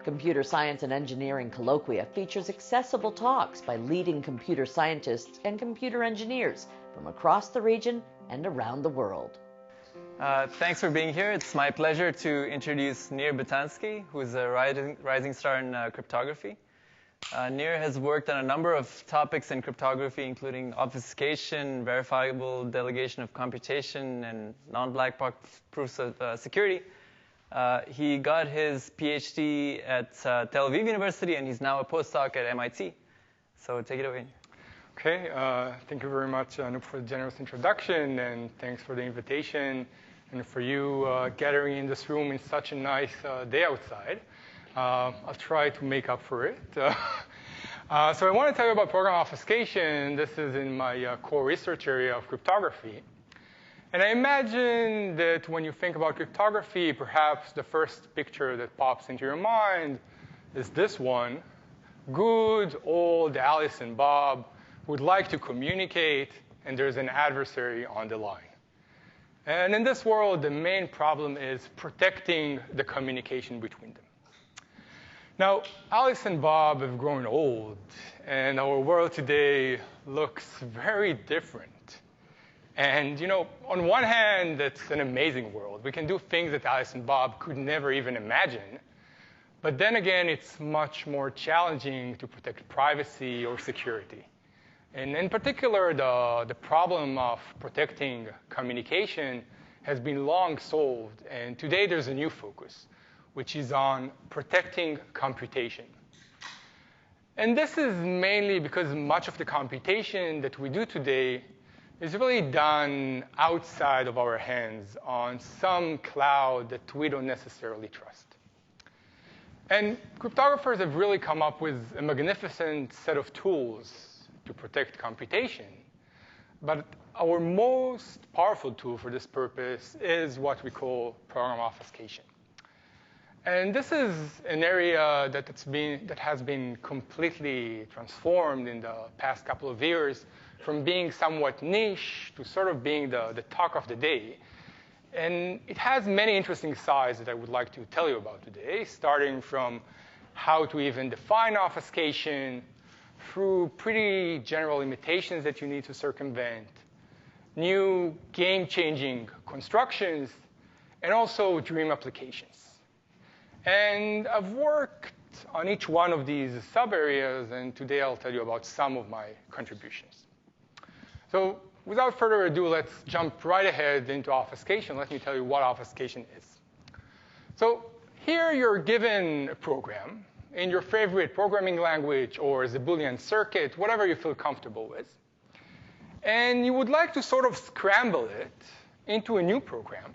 Computer Science and Engineering Colloquia features accessible talks by leading computer scientists and computer engineers from across the region and around the world. Thanks for being here. It's my pleasure to introduce Nir Bitansky, who is a rising star in cryptography. Nir has worked on a number of topics in cryptography, including obfuscation, verifiable delegation of computation, and non-black box proofs of security. He got his PhD at Tel Aviv University, and he's now a postdoc at MIT. So take it away. Okay, thank you very much, Anoop, for the generous introduction, and thanks for the invitation, and for you gathering in this room in such a nice day outside. I'll try to make up for it. So I want to tell you about program obfuscation. This is in my core research area of cryptography. And I imagine that when you think about cryptography, perhaps the first picture that pops into your mind is this one. Good old Alice and Bob would like to communicate, and there's an adversary on the line. And in this world, the main problem is protecting the communication between them. Now, Alice and Bob have grown old, and our world today looks very different. And, you know, on one hand, it's an amazing world. We can do things that Alice and Bob could never even imagine. But then again, it's much more challenging to protect privacy or security. And in particular, the problem of protecting communication has been long solved. And today, there's a new focus, which is on protecting computation. And this is mainly because much of the computation that we do today is really done outside of our hands on some cloud that we don't necessarily trust. And cryptographers have really come up with a magnificent set of tools to protect computation. But our most powerful tool for this purpose is what we call program obfuscation. And this is an area that has been completely transformed in the past couple of years from being somewhat niche to sort of being the talk of the day. And it has many interesting sides that I would like to tell you about today, starting from how to even define obfuscation, through pretty general limitations that you need to circumvent, new game-changing constructions, and also dream applications. And I've worked on each one of these sub-areas, and today I'll tell you about some of my contributions. So without further ado, let's jump right ahead into obfuscation. Let me tell you what obfuscation is. So here you're given a program in your favorite programming language or as a Boolean circuit, whatever you feel comfortable with. And you would like to sort of scramble it into a new program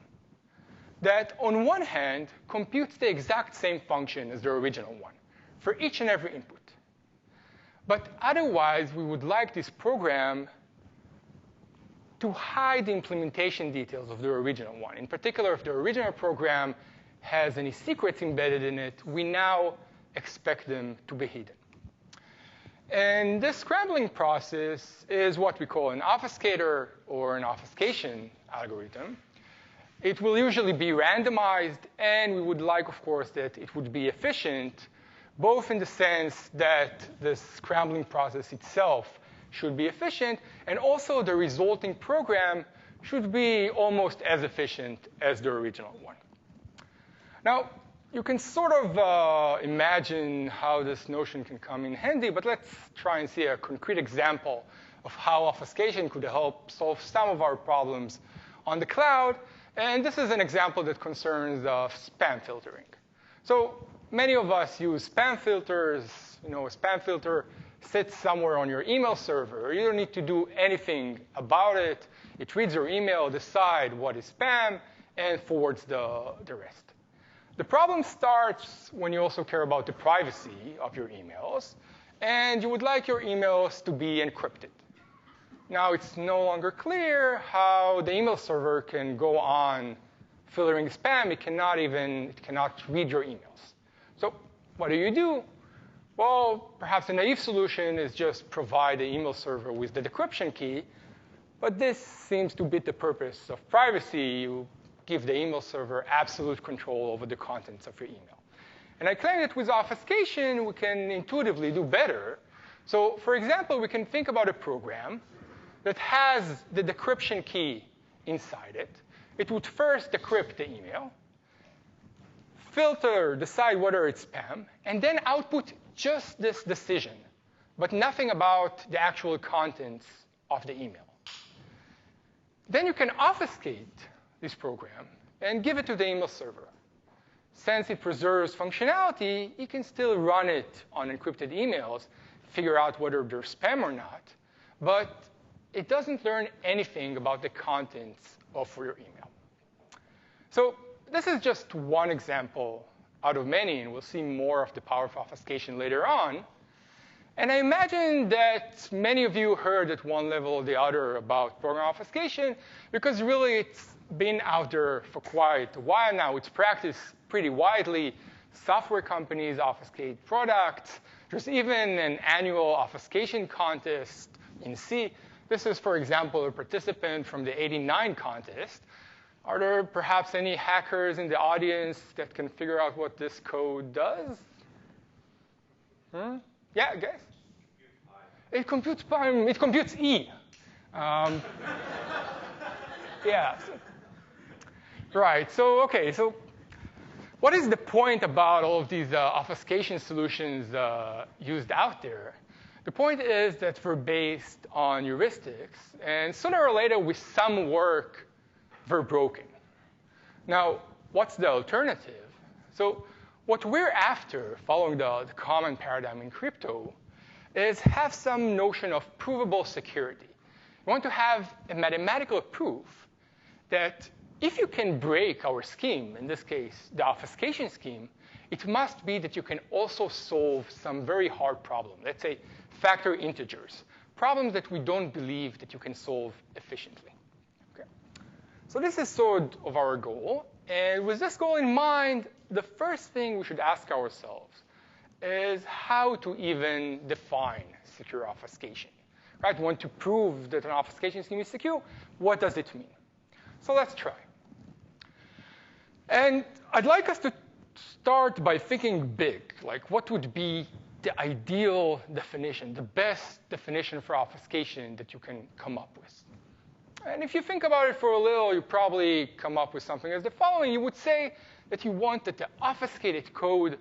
that, on one hand, computes the exact same function as the original one for each and every input. But otherwise, we would like this program to hide the implementation details of the original one. In particular, if the original program has any secrets embedded in it, we now expect them to be hidden. And this scrambling process is what we call an obfuscator or an obfuscation algorithm. It will usually be randomized, and we would like, of course, that it would be efficient, both in the sense that the scrambling process itself should be efficient, and also the resulting program should be almost as efficient as the original one. Now, you can sort of imagine how this notion can come in handy, but let's try and see a concrete example of how obfuscation could help solve some of our problems on the cloud. And this is an example that concerns spam filtering. So many of us use spam filters. You know, a spam filter sits somewhere on your email server. You don't need to do anything about it. It reads your email, decides what is spam, and forwards the rest. The problem starts when you also care about the privacy of your emails, and you would like your emails to be encrypted. Now, it's no longer clear how the email server can go on filtering spam. It cannot read your emails. So what do? Well, perhaps a naive solution is just provide the email server with the decryption key. But this seems to beat the purpose of privacy. You give the email server absolute control over the contents of your email. And I claim that with obfuscation, we can intuitively do better. So for example, we can think about a program that has the decryption key inside it. It would first decrypt the email, filter, decide whether it's spam, and then output just this decision, but nothing about the actual contents of the email. Then you can obfuscate this program and give it to the email server. Since it preserves functionality, you can still run it on encrypted emails, figure out whether they're spam or not, but it doesn't learn anything about the contents of your email. So this is just one example out of many, and we'll see more of the power of obfuscation later on. And I imagine that many of you heard at one level or the other about program obfuscation, because really it's been out there for quite a while now. It's practiced pretty widely. Software companies obfuscate products. There's even an annual obfuscation contest in C. This is, for example, a participant from the '89 contest. Are there perhaps any hackers in the audience that can figure out what this code does? Yeah, guys? It computes pi. It computes E. Yeah. Right. So, OK. So what is the point about all of these obfuscation solutions used out there? The point is that we're based on heuristics. And sooner or later, with some work, they're broken. Now, what's the alternative? So what we're after, following the common paradigm in crypto, is have some notion of provable security. We want to have a mathematical proof that if you can break our scheme, in this case, the obfuscation scheme, it must be that you can also solve some very hard problem. Let's say factor integers, problems that we don't believe that you can solve efficiently. Okay. So this is sort of our goal. And with this goal in mind, the first thing we should ask ourselves is how to even define secure obfuscation. Right? We want to prove that an obfuscation scheme is secure. What does it mean? So let's try. And I'd like us to start by thinking big. Like, what would be the ideal definition, the best definition for obfuscation that you can come up with? And if you think about it for a little, you probably come up with something as the following. You would say that you want that the obfuscated code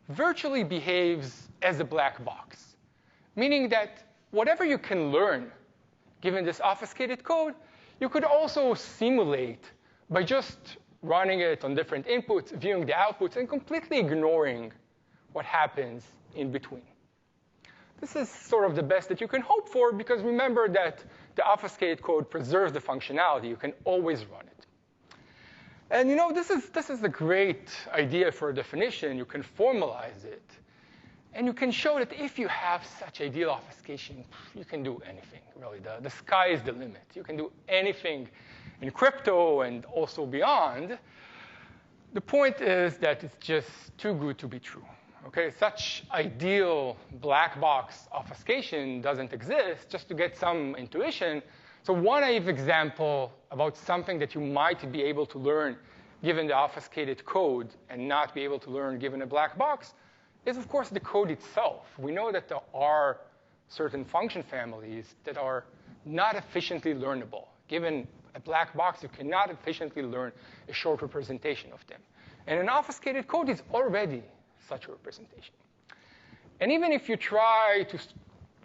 virtually behaves as a black box, meaning that whatever you can learn given this obfuscated code, you could also simulate by just running it on different inputs, viewing the outputs, and completely ignoring what happens in between. This is sort of the best that you can hope for, because remember that the obfuscated code preserves the functionality. You can always run it. And you know, this is a great idea for a definition. You can formalize it. And you can show that if you have such ideal obfuscation, you can do anything, really. The sky is the limit. You can do anything in crypto and also beyond. The point is that it's just too good to be true. Okay, such ideal black box obfuscation doesn't exist. Just to get some intuition, so one naive example about something that you might be able to learn given the obfuscated code and not be able to learn given a black box is, of course, the code itself. We know that there are certain function families that are not efficiently learnable. Given a black box, you cannot efficiently learn a short representation of them. And an obfuscated code is already such a representation. And even if you try to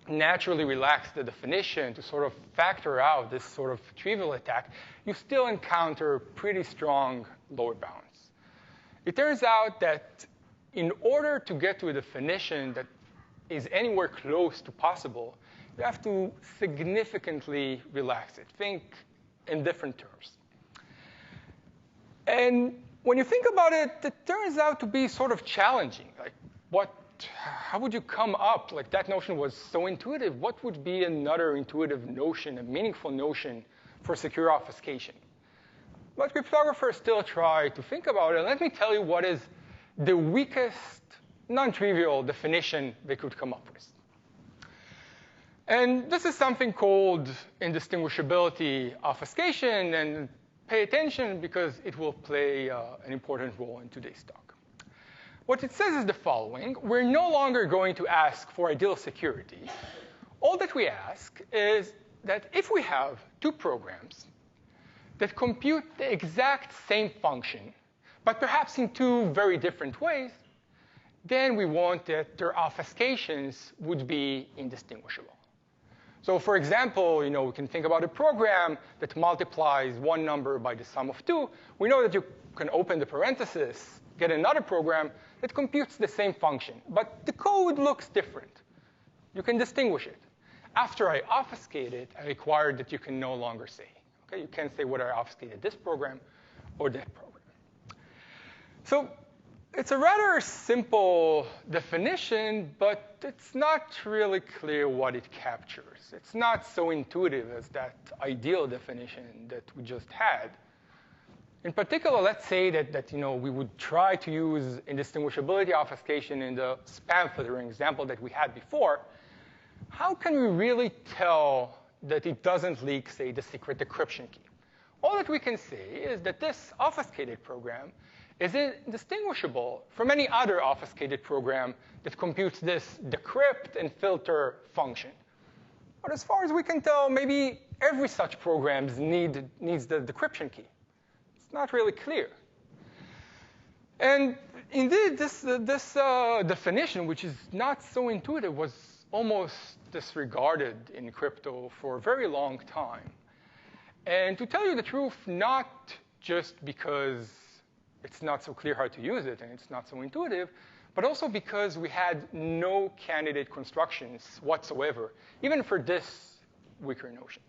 naturally relax the definition to sort of factor out this sort of trivial attack, you still encounter pretty strong lower bounds. It turns out that in order to get to a definition that is anywhere close to possible, you have to significantly relax it. Think in different terms. And when you think about it, it turns out to be sort of challenging. Like, how would you come up? Like, that notion was so intuitive. What would be another intuitive notion, a meaningful notion for secure obfuscation? But cryptographers still try to think about it. Let me tell you what is the weakest, non-trivial definition they could come up with. And this is something called indistinguishability obfuscation. And pay attention, because it will play an important role in today's talk. what it says is the following. We're no longer going to ask for ideal security. All that we ask is that if we have two programs that compute the exact same function, but perhaps in two very different ways, then we want that their obfuscations would be indistinguishable. So for example, we can think about a program that multiplies one number by the sum of two. We know that you can open the parenthesis, get another program that computes the same function, but the code looks different. You can distinguish it. After I obfuscate it, I require that you can no longer say. Okay? You can't say whether I obfuscated this program or that program. So it's a rather simple definition, but it's not really clear what it captures. It's not so intuitive as that ideal definition that we just had. In particular, let's say that we would try to use indistinguishability obfuscation in the spam filtering example that we had before. How can we really tell that it doesn't leak, say, the secret decryption key? All that we can say is that this obfuscated program is indistinguishable from any other obfuscated program that computes this decrypt and filter function. But as far as we can tell, maybe every such program needs the decryption key. It's not really clear. And indeed, this definition, which is not so intuitive, was almost disregarded in crypto for a very long time. And to tell you the truth, not just because it's not so clear how to use it and it's not so intuitive, but also because we had no candidate constructions whatsoever, even for this weaker notion.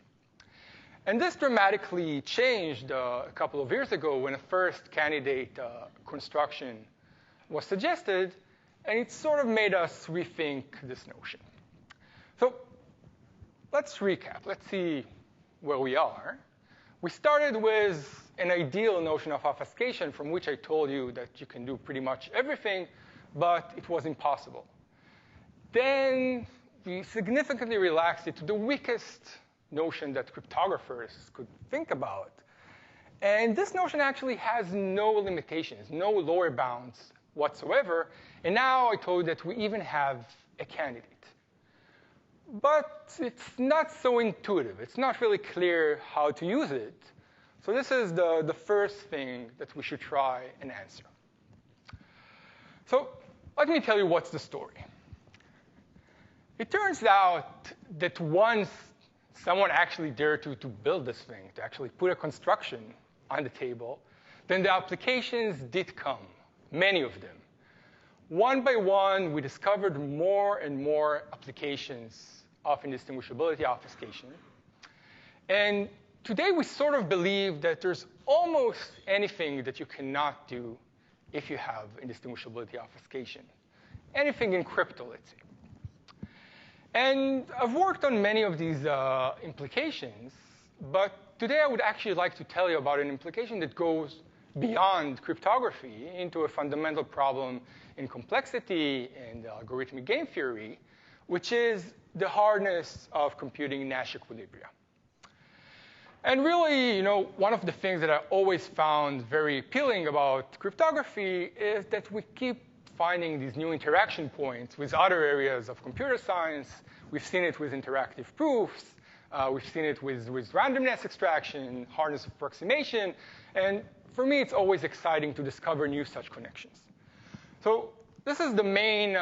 And this dramatically changed a couple of years ago when a first candidate construction was suggested, and it sort of made us rethink this notion. So let's recap. Let's see where we are. We started with an ideal notion of obfuscation from which I told you that you can do pretty much everything, but it was impossible. Then we significantly relaxed it to the weakest notion that cryptographers could think about. And this notion actually has no limitations, no lower bounds whatsoever. And now I told you that we even have a candidate. But it's not so intuitive. It's not really clear how to use it. So this is the first thing that we should try and answer. So let me tell you what's the story. It turns out that once someone actually dared to build this thing, to actually put a construction on the table, then the applications did come, many of them. One by one, we discovered more and more applications of indistinguishability obfuscation. And today, we sort of believe that there's almost anything that you cannot do if you have indistinguishability obfuscation. Anything in crypto, let's say. And I've worked on many of these implications, but today I would actually like to tell you about an implication that goes beyond cryptography into a fundamental problem in complexity and algorithmic game theory, which is the hardness of computing Nash equilibria. And really, one of the things that I always found very appealing about cryptography is that we keep finding these new interaction points with other areas of computer science. We've seen it with interactive proofs. We've seen it with randomness extraction, hardness of approximation. And for me, it's always exciting to discover new such connections. So this is the main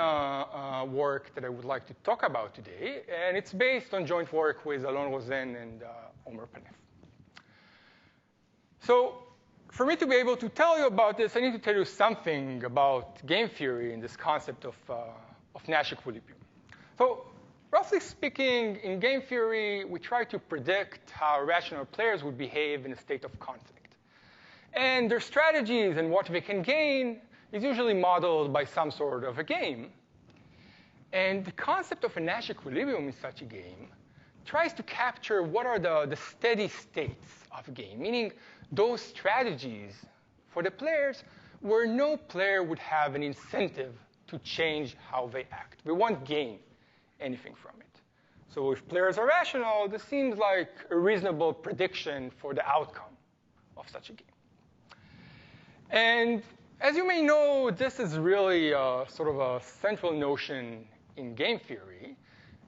work that I would like to talk about today. And it's based on joint work with Alon Rosen and Omer Panef. So for me to be able to tell you about this, I need to tell you something about game theory and this concept of Nash equilibrium. So roughly speaking, in game theory, we try to predict how rational players would behave in a state of conflict. And their strategies and what they can gain is usually modeled by some sort of a game. And the concept of a Nash equilibrium in such a game tries to capture what are the steady states of a game, meaning those strategies for the players where no player would have an incentive to change how they act. They won't gain anything from it. So if players are rational, this seems like a reasonable prediction for the outcome of such a game. And as you may know, this is really sort of a central notion in game theory.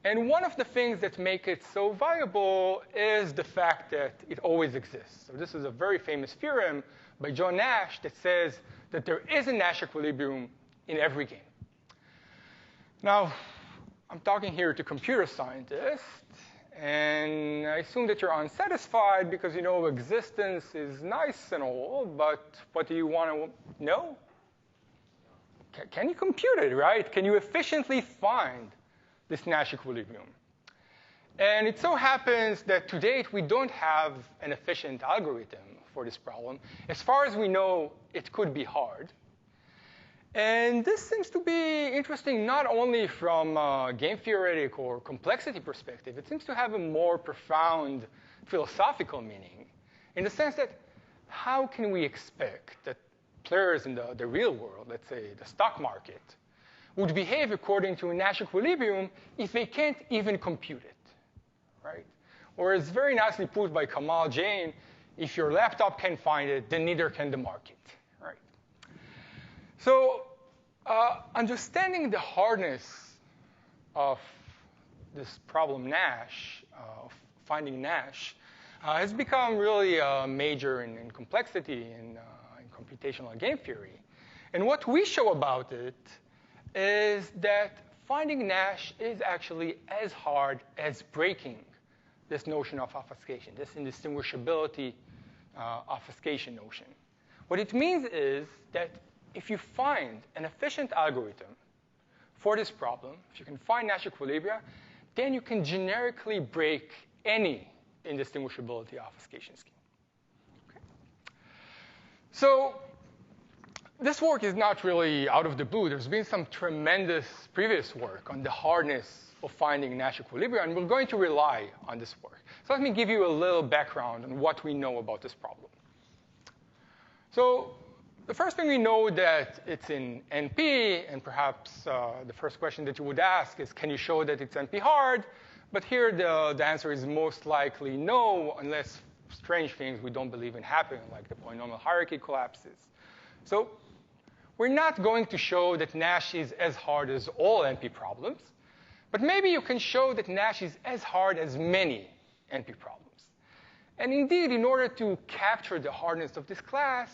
And one of the things that make it so valuable is the fact that it always exists. So this is a very famous theorem by John Nash that says that there is a Nash equilibrium in every game. Now, I'm talking here to computer scientists, and I assume that you're unsatisfied because you know existence is nice and all, but what do you want to know? Can you compute it, right? Can you efficiently find this Nash equilibrium? And it so happens that to date, we don't have an efficient algorithm for this problem. As far as we know, it could be hard. And this seems to be interesting not only from a game theoretic or complexity perspective. It seems to have a more profound philosophical meaning in the sense that how can we expect that players in the real world, let's say the stock market, would behave according to a Nash equilibrium if they can't even compute it, right? Or as very nicely put by Kamal Jain, if your laptop can't find it, then neither can the market, right? So understanding the hardness of this problem Nash, of finding Nash, has become really major in complexity in computational game theory. And what we show about it is that finding Nash is actually as hard as breaking this notion of obfuscation, this indistinguishability obfuscation notion. What it means is that if you find an efficient algorithm for this problem, if you can find Nash equilibria, then you can generically break any indistinguishability obfuscation scheme. Okay? So this work is not really out of the blue. There's been some tremendous previous work on the hardness of finding Nash equilibria, and we're going to rely on this work. So let me give you a little background on what we know about this problem. So the first thing we know that it's in NP, and perhaps the first question that you would ask is, can you show that it's NP hard? But here the answer is most likely no, unless strange things we don't believe in happen, like the polynomial hierarchy collapses. So we're not going to show that Nash is as hard as all NP problems, but maybe you can show that Nash is as hard as many NP problems. And indeed, in order to capture the hardness of this class,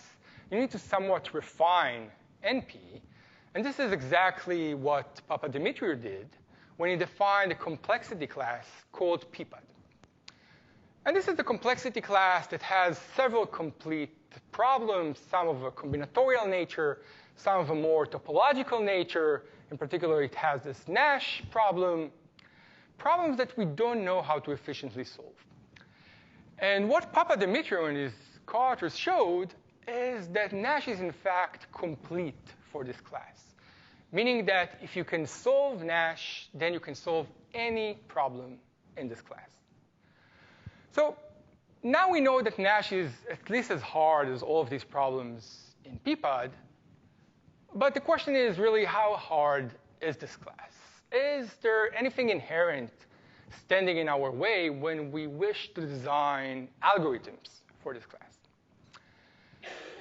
you need to somewhat refine NP. And this is exactly what Papadimitriou did when he defined a complexity class called PPAD. And this is the complexity class that has several complete problems, some of a combinatorial nature, some of a more topological nature. In particular, it has this Nash problem, problems that we don't know how to efficiently solve. And what Papadimitriou and his co-authors showed is that Nash is in fact complete for this class, meaning that if you can solve Nash, then you can solve any problem in this class. So now we know that Nash is at least as hard as all of these problems in PPAD, but the question is really how hard is this class? Is there anything inherent standing in our way when we wish to design algorithms for this class?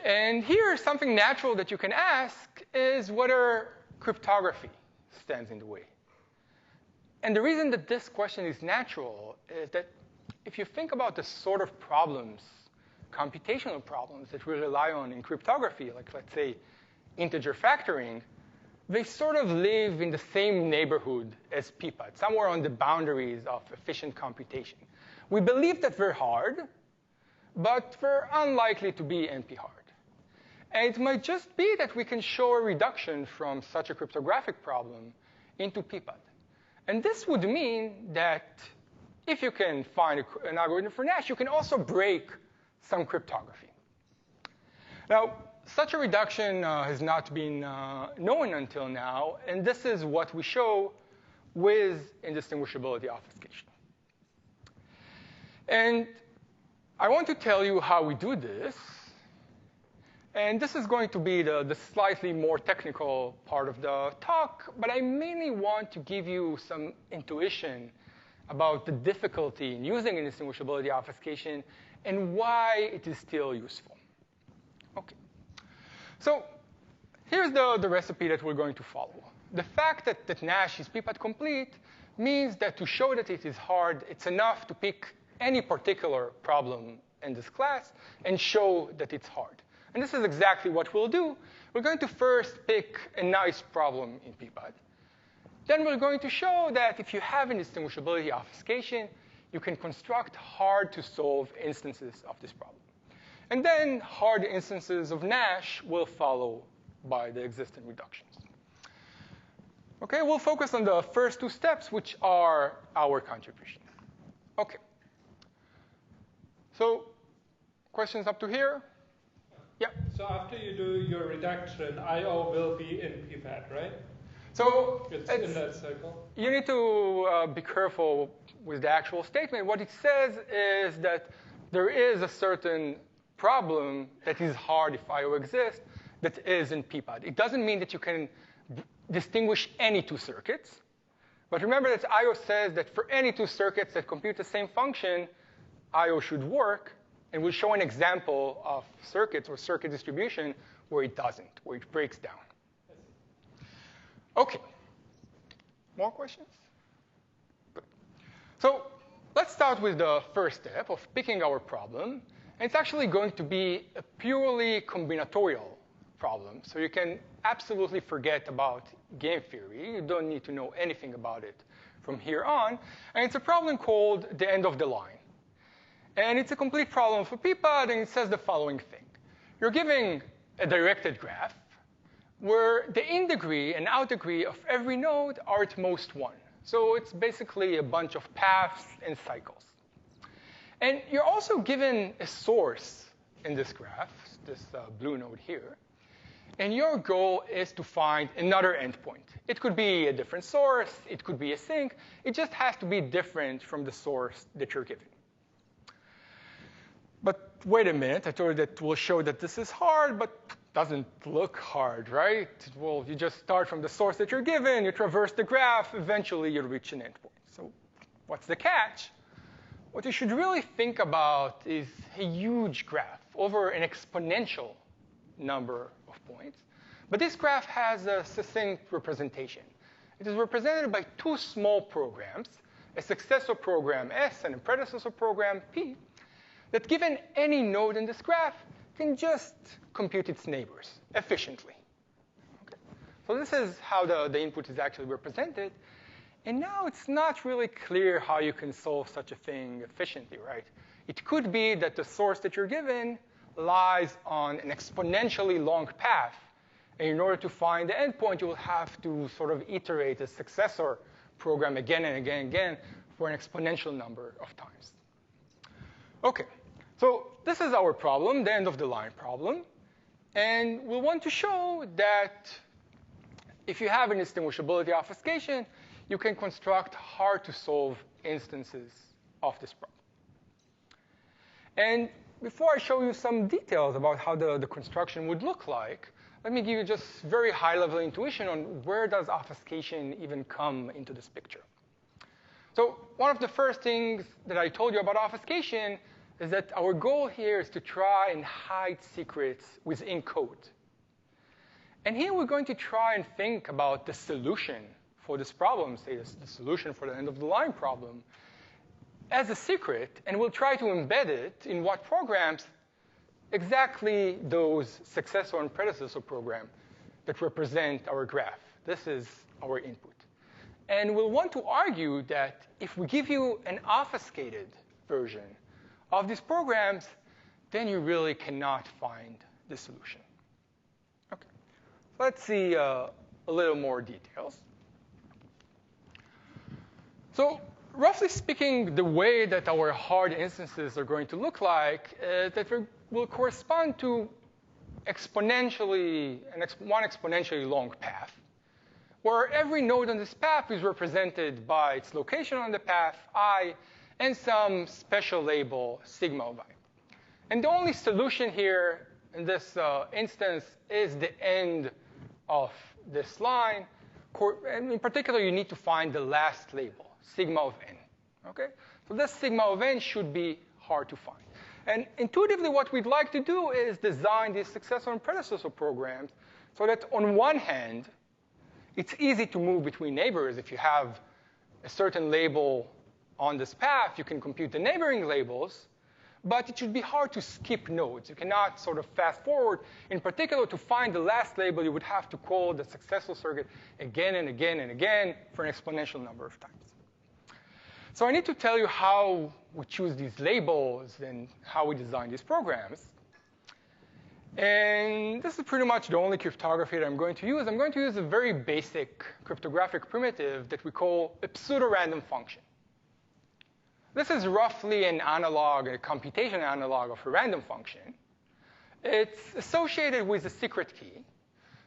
And here, something natural that you can ask is whether cryptography stands in the way. And the reason that this question is natural is that if you think about the sort of problems, computational problems that we rely on in cryptography, like let's say integer factoring, they sort of live in the same neighborhood as PPAD, somewhere on the boundaries of efficient computation. We believe that they're hard, but they're unlikely to be NP hard. And it might just be that we can show a reduction from such a cryptographic problem into PPAD. And this would mean that if you can find an algorithm for Nash, you can also break some cryptography. Now, such a reduction has not been known until now, and this is what we show with indistinguishability obfuscation. And I want to tell you how we do this. And this is going to be the slightly more technical part of the talk, but I mainly want to give you some intuition about the difficulty in using indistinguishability obfuscation and why it is still useful. Okay. So here's the recipe that we're going to follow. The fact that Nash is p-pad complete means that to show that it is hard, it's enough to pick any particular problem in this class and show that it's hard. And this is exactly what we'll do. We're going to first pick a nice problem in p-pad. Then we're going to show that if you have indistinguishability obfuscation, you can construct hard-to-solve instances of this problem. And then hard instances of Nash will follow by the existent reductions. OK, we'll focus on the first two steps, which are our contribution. OK. So questions up to here? Yeah. So after you do your reduction, I/O will be in p-pad, right? So it's in that cycle. You need to be careful with the actual statement. What it says is that there is a certain problem that is hard if I/O exists that is in p-pad. It doesn't mean that you can distinguish any two circuits. But remember that I/O says that for any two circuits that compute the same function, I/O should work. And we'll show an example of circuits or circuit distribution where it doesn't, where it breaks down. OK. More questions? Good. So let's start with the first step of picking our problem. And it's actually going to be a purely combinatorial problem. So you can absolutely forget about game theory. You don't need to know anything about it from here on. And it's a problem called the end of the line. And it's a complete problem for p-pad, and it says the following thing. You're giving a directed graph where the in degree and out degree of every node are at most 1. So it's basically a bunch of paths and cycles. And you're also given a source in this graph, this blue node here. And your goal is to find another endpoint. It could be a different source. It could be a sink. It just has to be different from the source that you're given. But wait a minute. I told you that we'll show that this is hard, but doesn't look hard, right? Well, you just start from the source that you're given. You traverse the graph. Eventually, you'll reach an endpoint. So what's the catch? What you should really think about is a huge graph over an exponential number of points. But this graph has a succinct representation. It is represented by two small programs, a successor program S and a predecessor program P, that given any node in this graph can just compute its neighbors efficiently. Okay. So this is how the input is actually represented. And now it's not really clear how you can solve such a thing efficiently, right? It could be that the source that you're given lies on an exponentially long path. And in order to find the endpoint, you will have to sort of iterate a successor program again and again and again for an exponential number of times. OK, so this is our problem, the end of the line problem. And we'll want to show that if you have an indistinguishability obfuscation, you can construct hard-to-solve instances of this problem. And before I show you some details about how the construction would look like, let me give you just very high-level intuition on where does obfuscation even come into this picture. So one of the first things that I told you about obfuscation is that our goal here is to try and hide secrets within code. And here we're going to try and think about the solution for this problem, say the solution for the end-of-the-line problem, as a secret, and we'll try to embed it in what programs exactly those successor and predecessor program that represent our graph. This is our input. And we'll want to argue that if we give you an obfuscated version of these programs, then you really cannot find the solution. Okay. Let's see a little more details. So roughly speaking, the way that our hard instances are going to look like is that they will correspond to one exponentially long path, where every node on this path is represented by its location on the path, I, and some special label, sigma of I. And the only solution here in this instance is the end of this line. And in particular, you need to find the last label, sigma of n. Okay? So this sigma of n should be hard to find. And intuitively, what we'd like to do is design these successor and predecessor programs So that on one hand, it's easy to move between neighbors. If you have a certain label on this path, you can compute the neighboring labels, but it should be hard to skip nodes. You cannot sort of fast forward. In particular, to find the last label, you would have to call the successful circuit again and again and again for an exponential number of times. So I need to tell you how we choose these labels and how we design these programs. And this is pretty much the only cryptography that I'm going to use. I'm going to use a very basic cryptographic primitive that we call a pseudo-random function. This is roughly an analog, a computation analog of a random function. It's associated with a secret key,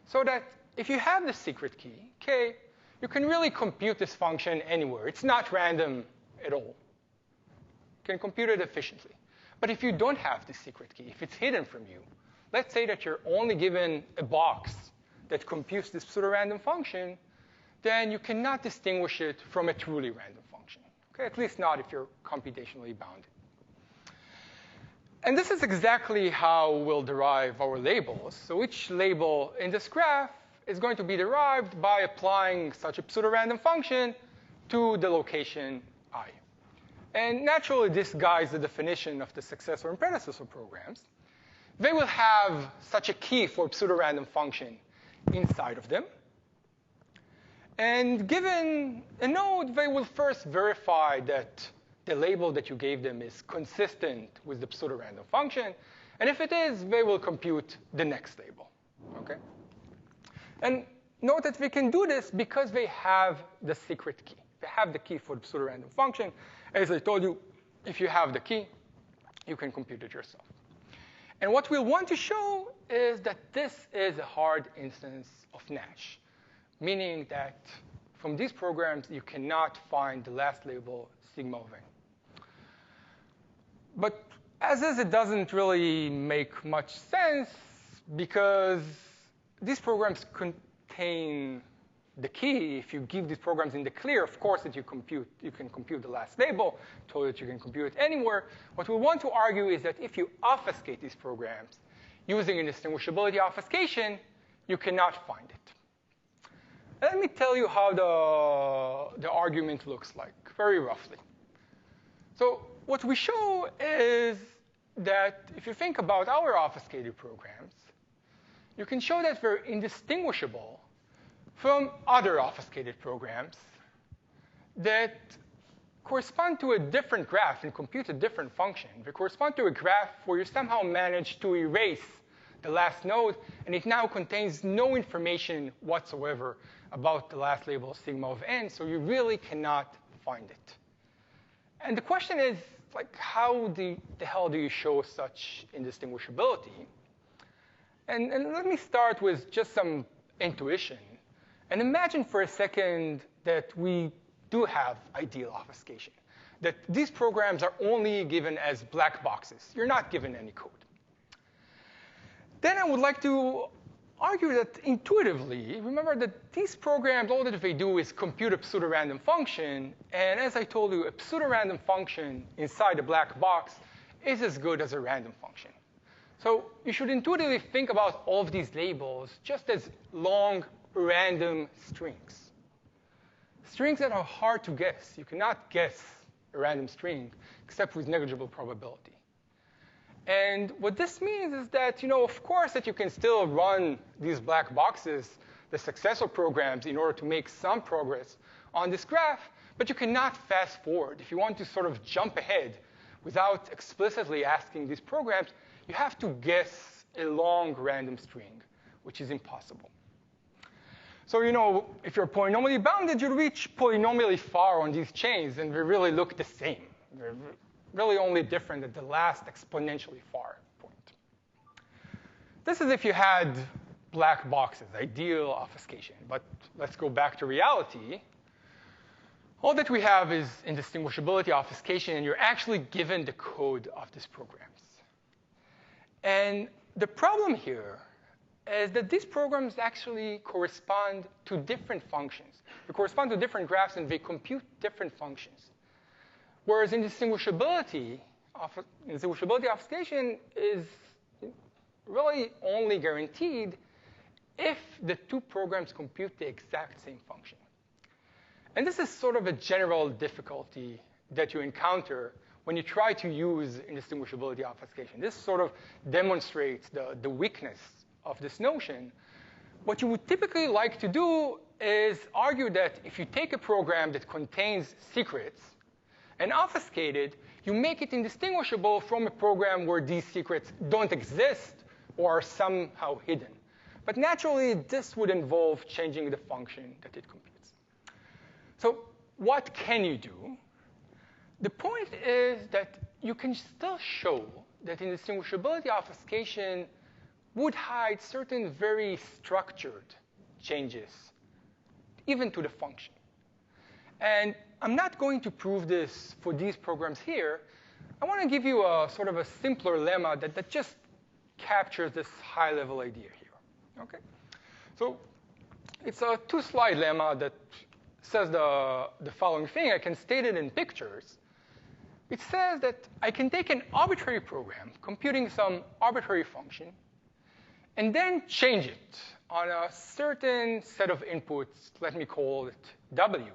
so that if you have the secret key, K, you can really compute this function anywhere. It's not random at all. You can compute it efficiently. But if you don't have the secret key, if it's hidden from you, let's say that you're only given a box that computes this pseudo-random function, then you cannot distinguish it from a truly random function. Okay? At least not if you're computationally bounded. And this is exactly how we'll derive our labels. So each label in this graph is going to be derived by applying such a pseudo-random function to the location I. And naturally, this guides the definition of the successor and predecessor programs. They will have such a key for a pseudo-random function inside of them. And given a node, they will first verify that the label that you gave them is consistent with the pseudo-random function. And if it is, they will compute the next label. Okay? And note that they can do this because they have the secret key. They have the key for the pseudo-random function. As I told you, if you have the key, you can compute it yourself. And what we'll want to show is that this is a hard instance of Nash, meaning that from these programs, you cannot find the last label sigma of n. But as is, it doesn't really make much sense because these programs contain the key. If you give these programs in the clear, of course, that you can compute the last label, told that you can compute it anywhere. What we want to argue is that if you obfuscate these programs using indistinguishability obfuscation, you cannot find it. Let me tell you how the argument looks like, very roughly. So what we show is that if you think about our obfuscated programs, you can show that they're indistinguishable from other obfuscated programs that correspond to a different graph and compute a different function. They correspond to a graph where you somehow managed to erase the last node, and it now contains no information whatsoever about the last label sigma of n, so you really cannot find it. And the question is, like, how the hell do you show such indistinguishability? And let me start with just some intuition. And imagine for a second that we do have ideal obfuscation, that these programs are only given as black boxes. You're not given any code. Then I would like to argue that intuitively, remember that these programs, all that they do is compute a pseudo-random function. And as I told you, a pseudo-random function inside a black box is as good as a random function. So you should intuitively think about all of these labels just as long random strings. Strings that are hard to guess. You cannot guess a random string except with negligible probability. And what this means is that, of course, that you can still run these black boxes, the successor programs, in order to make some progress on this graph, but you cannot fast forward. If you want to sort of jump ahead without explicitly asking these programs, you have to guess a long random string, which is impossible. So, if you're polynomially bounded, you reach polynomially far on these chains, and they really look the same. They're really only different at the last exponentially far point. This is if you had black boxes, ideal obfuscation. But let's go back to reality. All that we have is indistinguishability obfuscation, and you're actually given the code of these programs. And the problem here is that these programs actually correspond to different functions. They correspond to different graphs, and they compute different functions. Whereas indistinguishability obfuscation is really only guaranteed if the two programs compute the exact same function. And this is sort of a general difficulty that you encounter when you try to use indistinguishability obfuscation. This sort of demonstrates the weakness of this notion. What you would typically like to do is argue that if you take a program that contains secrets and obfuscate it, you make it indistinguishable from a program where these secrets don't exist or are somehow hidden. But naturally, this would involve changing the function that it computes. So what can you do? The point is that you can still show that indistinguishability obfuscation would hide certain very structured changes, even to the function. And I'm not going to prove this for these programs here. I want to give you a sort of a simpler lemma that just captures this high-level idea here. Okay? So it's a two-slide lemma that says the following thing. I can state it in pictures. It says that I can take an arbitrary program computing some arbitrary function and then change it on a certain set of inputs, let me call it W,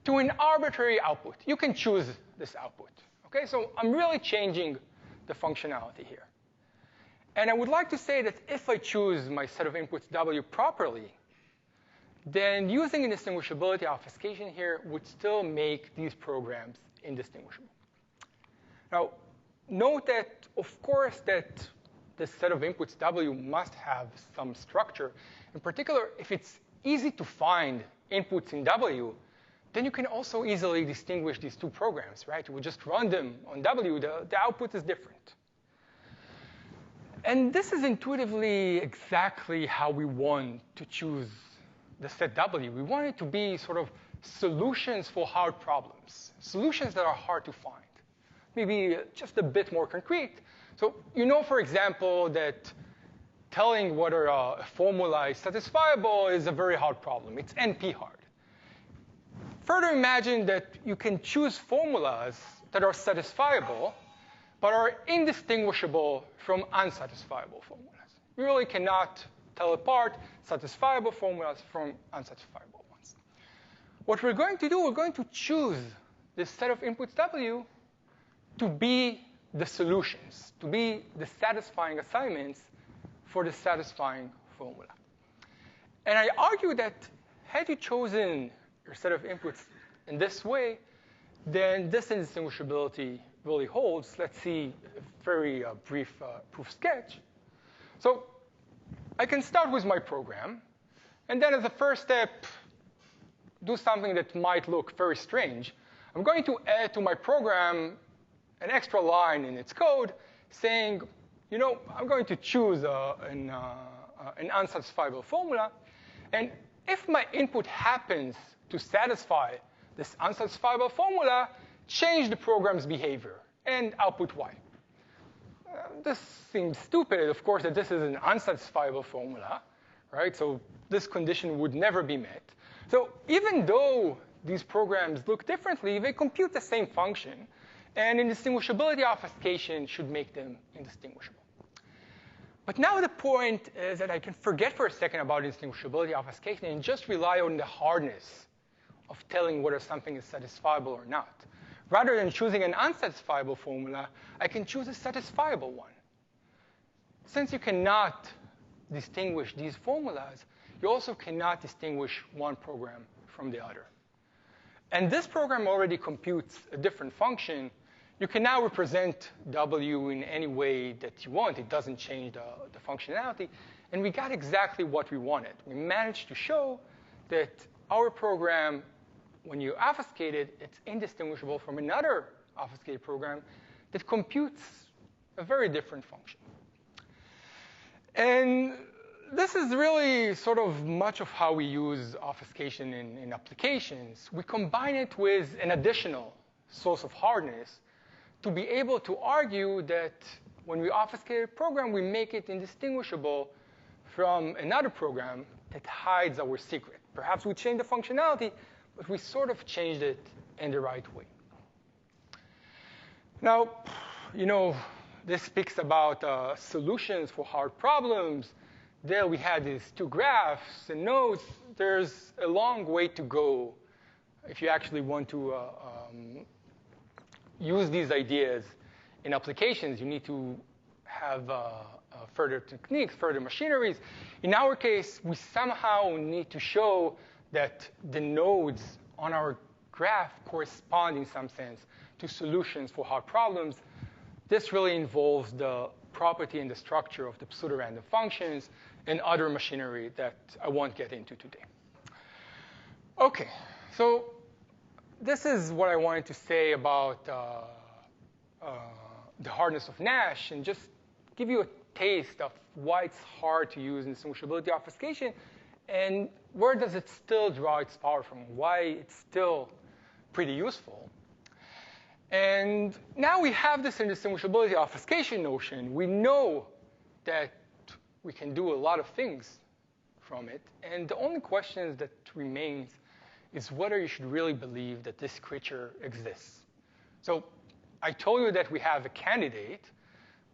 to an arbitrary output. You can choose this output. Okay, so I'm really changing the functionality here. And I would like to say that if I choose my set of inputs W properly, then using indistinguishability obfuscation here would still make these programs indistinguishable. Now, note that, of course, that this set of inputs W must have some structure. In particular, if it's easy to find inputs in W, then you can also easily distinguish these two programs, right? You would just run them on W. The output is different. And this is intuitively exactly how we want to choose the set W. We want it to be sort of solutions for hard problems, solutions that are hard to find. Maybe just a bit more concrete. So you know, for example, that telling whether a formula is satisfiable is a very hard problem. It's NP hard. Further imagine that you can choose formulas that are satisfiable, but are indistinguishable from unsatisfiable formulas. You really cannot tell apart satisfiable formulas from unsatisfiable ones. What we're going to do, we're going to choose this set of inputs W to be the solutions, to be the satisfying assignments for the satisfying formula. And I argue that had you chosen your set of inputs in this way, then this indistinguishability really holds. Let's see a very brief proof sketch. So I can start with my program, and then as a first step, do something that might look very strange. I'm going to add to my program an extra line in its code saying, you know, I'm going to choose an unsatisfiable formula. And if my input happens to satisfy this unsatisfiable formula, change the program's behavior and output Y. This seems stupid, of course, that this is an unsatisfiable formula, right? So this condition would never be met. So even though these programs look differently, they compute the same function. And indistinguishability obfuscation should make them indistinguishable. But now the point is that I can forget for a second about indistinguishability obfuscation and just rely on the hardness of telling whether something is satisfiable or not. Rather than choosing an unsatisfiable formula, I can choose a satisfiable one. Since you cannot distinguish these formulas, you also cannot distinguish one program from the other. And this program already computes a different function. You can now represent W in any way that you want. It doesn't change the functionality. And we got exactly what we wanted. We managed to show that our program, when you obfuscate it, it's indistinguishable from another obfuscated program that computes a very different function. And this is really sort of much of how we use obfuscation in applications. We combine it with an additional source of hardness to be able to argue that when we obfuscate a program, we make it indistinguishable from another program that hides our secret. Perhaps we change the functionality, but we sort of changed it in the right way. Now, you know, this speaks about solutions for hard problems. there we had these two graphs and nodes. There's a long way to go if you actually want to use these ideas in applications. You need to have further techniques, further machineries. In our case, we somehow need to show that the nodes on our graph correspond in some sense to solutions for hard problems. This really involves the property and the structure of the pseudo-random functions and other machinery that I won't get into today. OK, so this is what I wanted to say about the hardness of Nash, and just give you a taste of why it's hard to use indistinguishability obfuscation, and where does it still draw its power from, why it's still pretty useful. And now we have this indistinguishability obfuscation notion. We know that we can do a lot of things from it, and the only question that remains is whether you should really believe that this creature exists. So I told you that we have a candidate,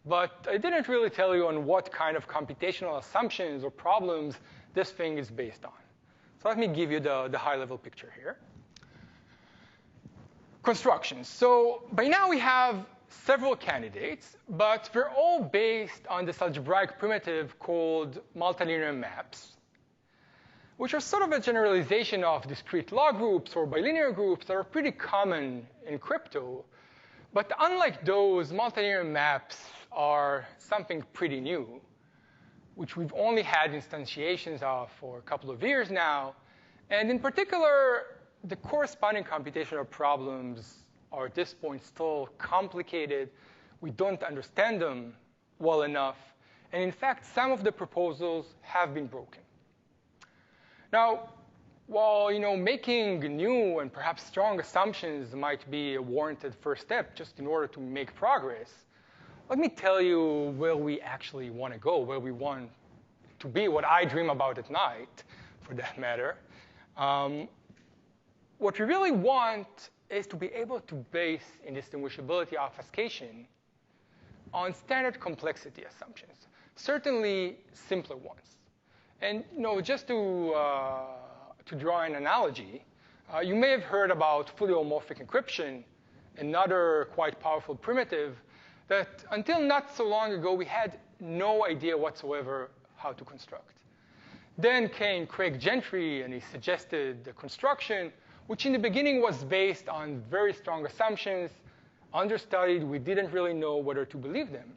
but I didn't really tell you on what kind of computational assumptions or problems this thing is based on. So let me give you the high-level picture here. Constructions. So by now we have several candidates, but they're all based on this algebraic primitive called multilinear maps, which are sort of a generalization of discrete log groups or bilinear groups that are pretty common in crypto. But unlike those, multilinear maps are something pretty new, which we've only had instantiations of for a couple of years now. And in particular, the corresponding computational problems are at this point still complicated. We don't understand them well enough. And in fact, some of the proposals have been broken. Now, while making new and perhaps strong assumptions might be a warranted first step just in order to make progress, let me tell you where we actually want to go, where we want to be, what I dream about at night, for that matter. What we really want is to be able to base indistinguishability obfuscation on standard complexity assumptions, certainly simpler ones. And just to draw an analogy, you may have heard about fully homomorphic encryption, another quite powerful primitive that until not so long ago we had no idea whatsoever how to construct. Then came Craig Gentry, and he suggested the construction, which in the beginning was based on very strong assumptions, understudied. We didn't really know whether to believe them.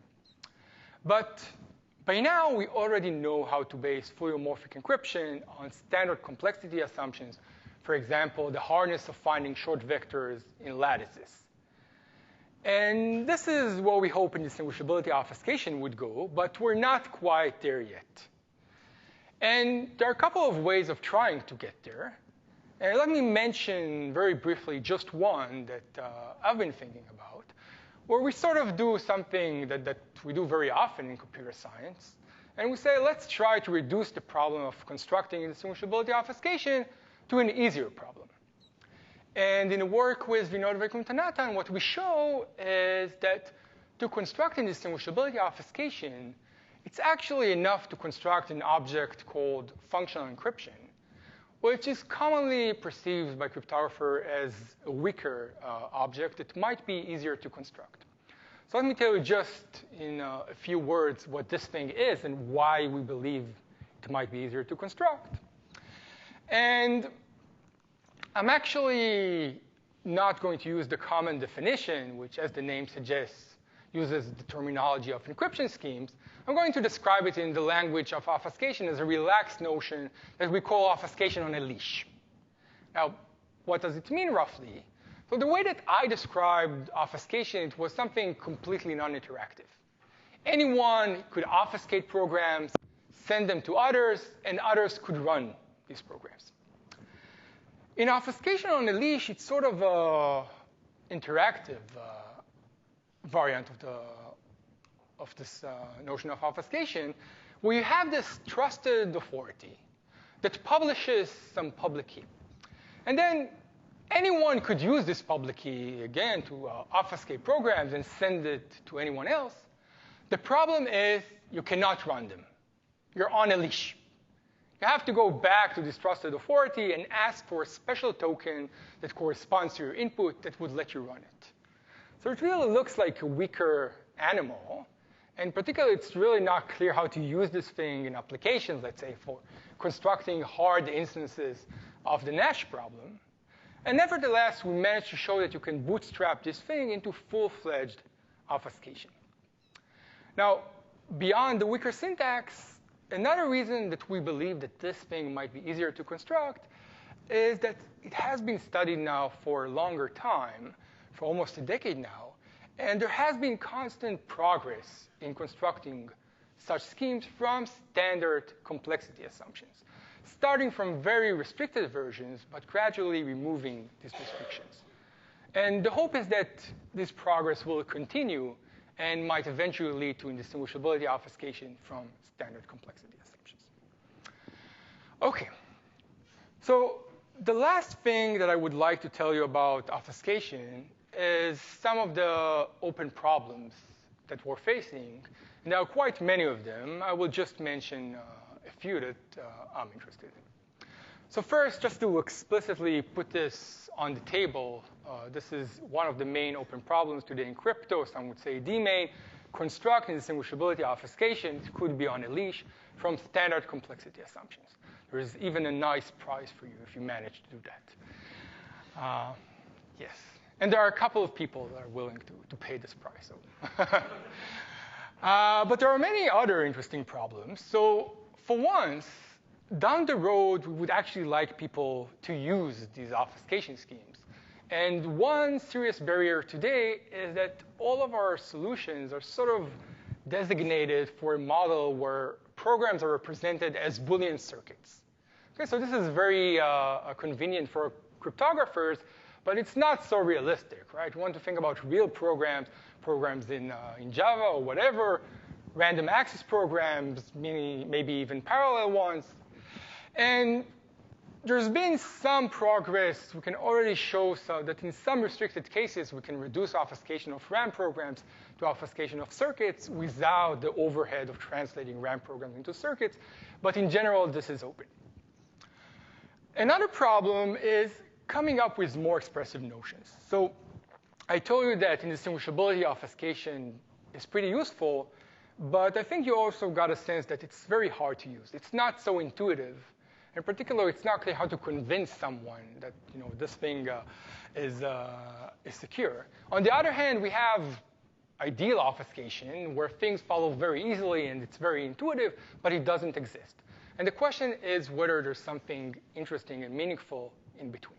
But by now, we already know how to base fully homomorphic encryption on standard complexity assumptions. For example, the hardness of finding short vectors in lattices. And this is where we hope indistinguishability obfuscation would go, but we're not quite there yet. And there are a couple of ways of trying to get there. And let me mention very briefly just one that I've been thinking about, where we sort of do something that we do very often in computer science. And we say, let's try to reduce the problem of constructing indistinguishability obfuscation to an easier problem. And in the work with Vinod Vaikuntanathan, what we show is that to construct indistinguishability obfuscation, it's actually enough to construct an object called functional encryption, which is commonly perceived by cryptographers as a weaker object. It might be easier to construct. So let me tell you just in a few words what this thing is and why we believe it might be easier to construct. And I'm actually not going to use the common definition, which, as the name suggests, uses the terminology of encryption schemes. I'm going to describe it in the language of obfuscation as a relaxed notion that we call obfuscation on a leash. Now, what does it mean roughly? So the way that I described obfuscation, it was something completely non-interactive. Anyone could obfuscate programs, send them to others, and others could run these programs. In obfuscation on a leash, it's sort of an interactive variant of this notion of obfuscation, where you have this trusted authority that publishes some public key. And then anyone could use this public key, again, to obfuscate programs and send it to anyone else. The problem is you cannot run them. you're on a leash. You have to go back to this trusted authority and ask for a special token that corresponds to your input that would let you run it. So it really looks like a weaker animal. And particularly, it's really not clear how to use this thing in applications, let's say, for constructing hard instances of the Nash problem. And nevertheless, we managed to show that you can bootstrap this thing into full-fledged obfuscation. Now, beyond the weaker syntax, another reason that we believe that this thing might be easier to construct is that it has been studied now for a longer time, for almost a decade now, and there has been constant progress in constructing such schemes from standard complexity assumptions, starting from very restricted versions, but gradually removing these restrictions. And the hope is that this progress will continue and might eventually lead to indistinguishability obfuscation from standard complexity assumptions. OK. So the last thing that I would like to tell you about obfuscation is some of the open problems that we're facing. And there are quite many of them. I will just mention a few that I'm interested in. So first, just to explicitly put this on the table, this is one of the main open problems today in crypto. Some would say the main. Construct indistinguishability obfuscation. It could be on a leash from standard complexity assumptions. There is even a nice prize for you if you manage to do that. Yes. And there are a couple of people that are willing to pay this price. So. But there are many other interesting problems. So for once, down the road, we would actually like people to use these obfuscation schemes. And one serious barrier today is that all of our solutions are sort of designated for a model where programs are represented as Boolean circuits. Okay, so this is very convenient for cryptographers, but it's not so realistic, right? We want to think about real programs, programs in Java or whatever, random access programs, maybe even parallel ones. And there's been some progress. We can already show that in some restricted cases, we can reduce obfuscation of RAM programs to obfuscation of circuits without the overhead of translating RAM programs into circuits. But in general, this is open. Another problem is coming up with more expressive notions. So I told you that indistinguishability obfuscation is pretty useful, but I think you also got a sense that it's very hard to use. It's not so intuitive. In particular, it's not clear how to convince someone that this thing is secure. On the other hand, we have ideal obfuscation, where things follow very easily and it's very intuitive, but it doesn't exist. And the question is whether there's something interesting and meaningful in between.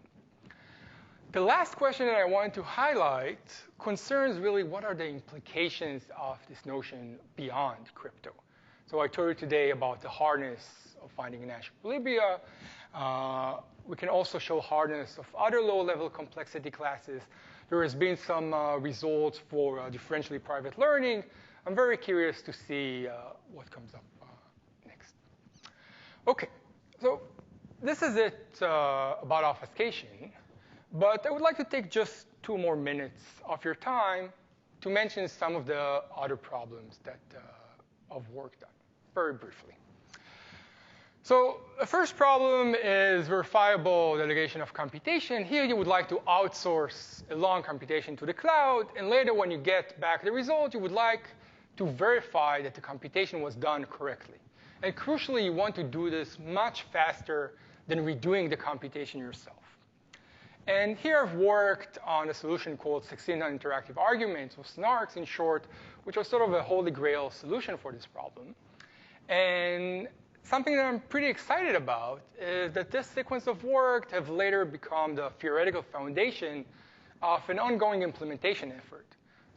The last question that I wanted to highlight concerns really what are the implications of this notion beyond crypto. So I told you today about the hardness of finding a Nash equilibria. We can also show hardness of other low-level complexity classes. There has been some results for differentially private learning. I'm very curious to see what comes up next. OK, so this is it about obfuscation. But I would like to take just 2 more minutes of your time to mention some of the other problems that I've worked on, very briefly. So the first problem is verifiable delegation of computation. Here you would like to outsource a long computation to the cloud. And later, when you get back the result, you would like to verify that the computation was done correctly. And crucially, you want to do this much faster than redoing the computation yourself. And here I've worked on a solution called 16 non-interactive arguments, or SNARKs in short, which was sort of a holy grail solution for this problem. And something that I'm pretty excited about is that this sequence of work have later become the theoretical foundation of an ongoing implementation effort.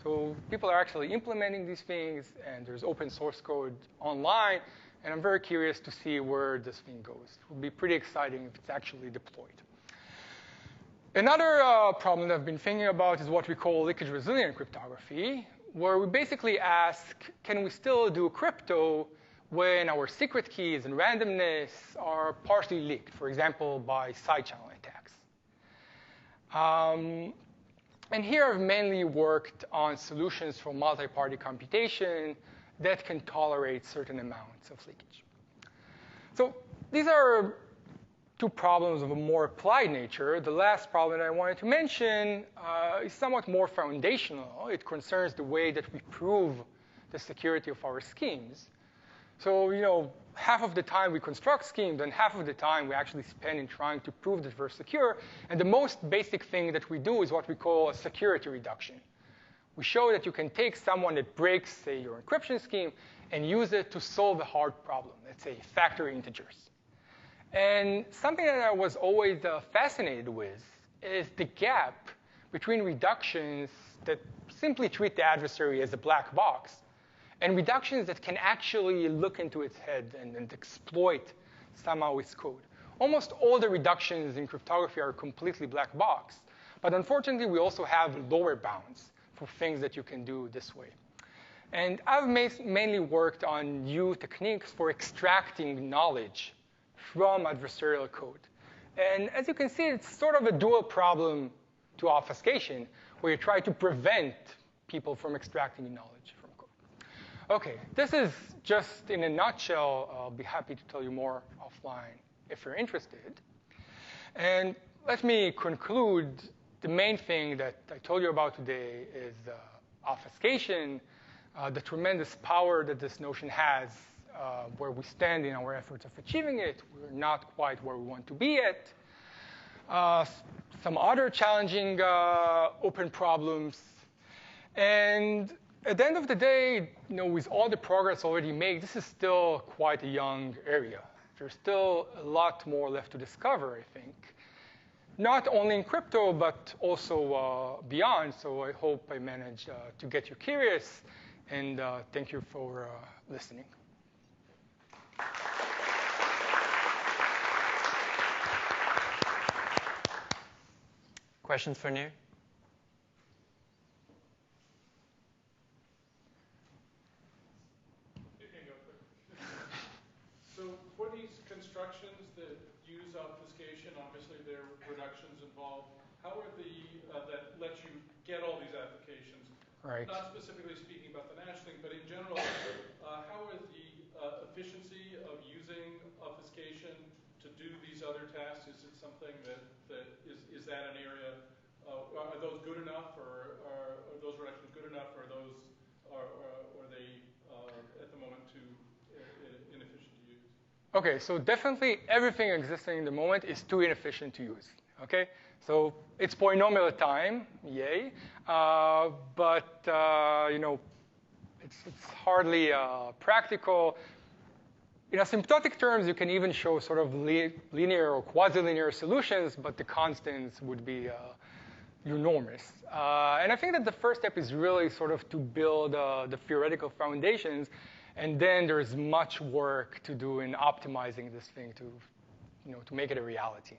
So people are actually implementing these things, and there's open source code online. And I'm very curious to see where this thing goes. It would be pretty exciting if it's actually deployed. Another problem that I've been thinking about is what we call leakage-resilient cryptography, where we basically ask, can we still do crypto when our secret keys and randomness are partially leaked, for example, by side-channel attacks? And here I've mainly worked on solutions for multi-party computation that can tolerate certain amounts of leakage. So these are two problems of a more applied nature. The last problem that I wanted to mention is somewhat more foundational. It concerns the way that we prove the security of our schemes. So, half of the time we construct schemes, and half of the time we actually spend in trying to prove that we're secure. And the most basic thing that we do is what we call a security reduction. We show that you can take someone that breaks, say, your encryption scheme and use it to solve a hard problem, let's say factor integers. And something that I was always fascinated with is the gap between reductions that simply treat the adversary as a black box and reductions that can actually look into its head and exploit somehow its code. Almost all the reductions in cryptography are completely black box. But unfortunately, we also have lower bounds for things that you can do this way. And I've mainly worked on new techniques for extracting knowledge from adversarial code. And as you can see, it's sort of a dual problem to obfuscation, where you try to prevent people from extracting knowledge from code. OK, this is just in a nutshell. I'll be happy to tell you more offline if you're interested. And let me conclude. The main thing that I told you about today is obfuscation, the tremendous power that this notion has, where we stand in our efforts of achieving it. We're not quite where we want to be yet. Some other challenging open problems. And at the end of the day, with all the progress already made, this is still quite a young area. There's still a lot more left to discover, I think. Not only in crypto, but also beyond. So I hope I managed to get you curious. And thank you for listening. Questions for Nir? So for these constructions that use obfuscation, obviously there are reductions involved. How are that let you get all these applications? Right. Not specifically speaking about the Nash thing, but in general, how is the efficiency of using obfuscation to do these other tasks? Is it something that is that an area? Are those good enough, or are those reductions good enough, or are they at the moment too inefficient to use? OK, so definitely everything existing in the moment is too inefficient to use. OK, so it's polynomial time, yay, but it's hardly practical. In asymptotic terms, you can even show sort of linear or quasi-linear solutions, but the constants would be enormous. And I think that the first step is really sort of to build the theoretical foundations, and then there's much work to do in optimizing this thing to make it a reality.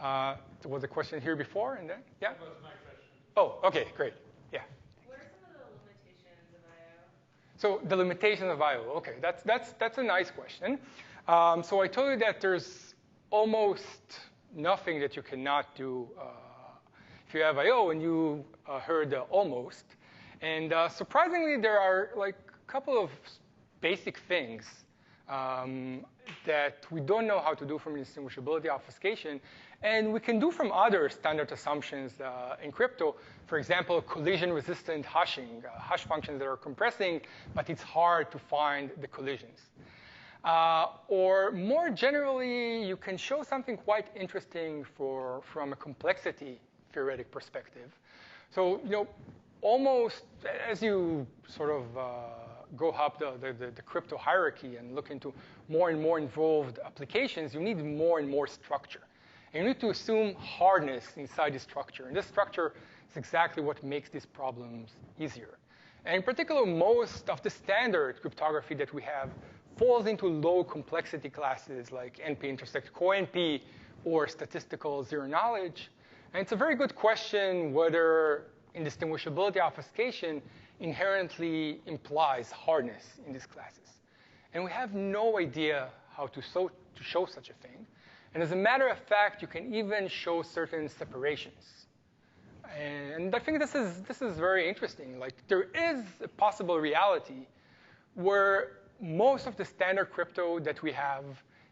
There was a question here before, and then yeah. That was my question. Oh, OK, great. Yeah. What are some of the limitations of I/O? So the limitation of I/O. OK, that's a nice question. So I told you that there's almost nothing that you cannot do if you have I/O, and you heard almost. And surprisingly, there are like a couple of basic things that we don't know how to do from indistinguishability obfuscation, and we can do from other standard assumptions in crypto. For example, collision-resistant hashing, hash functions that are compressing, but it's hard to find the collisions. Or more generally, you can show something quite interesting from a complexity theoretic perspective. So, almost as you sort of go up the crypto hierarchy and look into more and more involved applications, you need more and more structure. And you need to assume hardness inside the structure. And this structure is exactly what makes these problems easier. And in particular, most of the standard cryptography that we have falls into low complexity classes like NP intersect co-NP or statistical zero knowledge. And it's a very good question whether indistinguishability obfuscation inherently implies hardness in these classes. And we have no idea how to show such a thing. And as a matter of fact, you can even show certain separations. And I think this is very interesting. Like, there is a possible reality where most of the standard crypto that we have,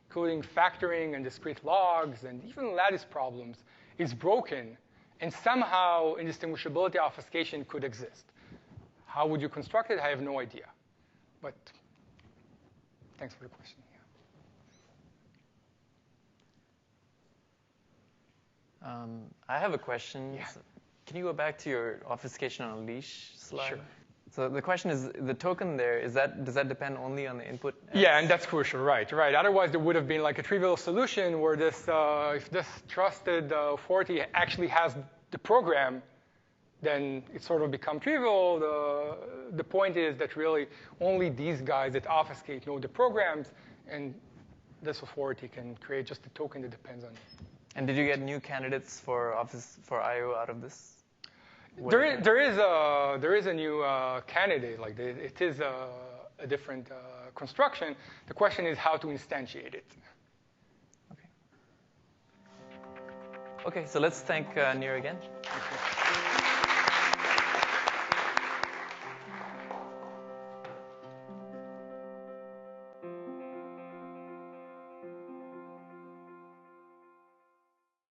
including factoring and discrete logs and even lattice problems, is broken. And somehow indistinguishability obfuscation could exist. How would you construct it? I have no idea. But thanks for the question. I have a question. Yeah. Can you go back to your obfuscation on a leash slide? Sure. So the question is, the token there, does that depend only on the input? Yeah, and that's crucial, right. Otherwise, there would have been like a trivial solution where this, if this trusted authority actually has the program, then it sort of becomes trivial. The point is that really only these guys that obfuscate know the programs, and this authority can create just a token that depends on it. And did you get new candidates for I/O out of this? There is a new candidate. Like it is a different construction. The question is how to instantiate it. Okay. So let's thank Nir again.